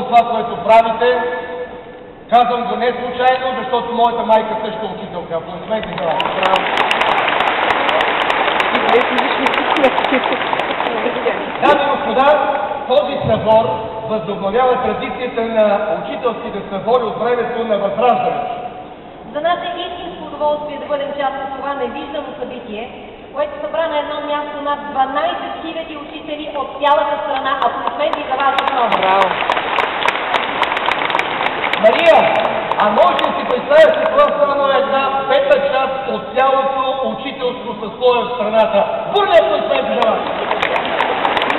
това, което правите. Казвам го не случайно, защото моята майка също е учителка. Аплодисменти за вас. Дами и господа, този събор възобновява традицията на учителските събори от времето на Възраждането. За нас е истинско удоволствие да бъдем част от това невиждано събитие, което събра на едно място над 12 000 учители от цялата страна. Аплодисменти за вас отново. Браво! Мария, а може да си представите това само една пета част от цялото учителство съсловие в страната. Бурни аплодисменти за вас!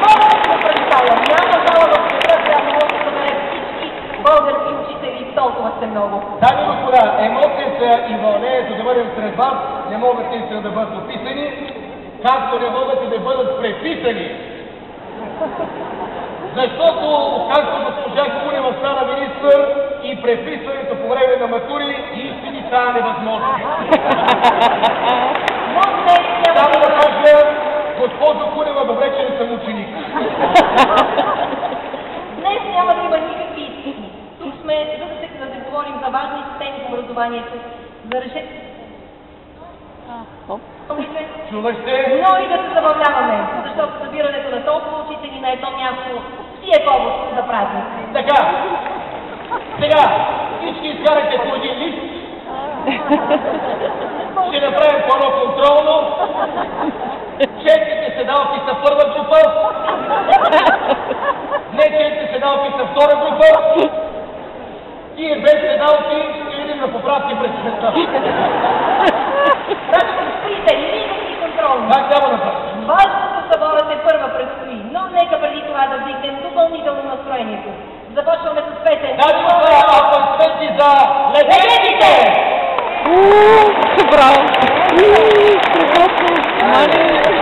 Мога да се представя, няма зала в света, която може да събере всички български учители, толкова сте много. Дами и господа, емоцията и вълнението да бъдем сред вас не могат истина да бъдат описани, както не могат и да бъдат преписани. Защото, както госпожа Кунева стана министър, и преписването по време на матури истини става невъзможно. Само да кажа, госпожо Кунева, добре, че не съм ученик. Днес няма да има никакви изпити. Тук сме, за да говорим за важни теми в образованието, за решение. Чувахте? Но и да се забавляваме, защото събирането на толкова учители на едно място си е повод за празник. Така, сега всички изкарате по един лист. Ще направим по-едно контролно. Четите седалки са първа група. Не четите седалки са втора група. И без седалки ще видим на поправки през света. Значи, сприте, никакви контролни. Как няма да правим? Важното съборът е първа предстои, но нека преди това да вдигнем допълнително настроението. Започваме с песен. Дами и аплодисменти за легендите! Браво! Страхотно!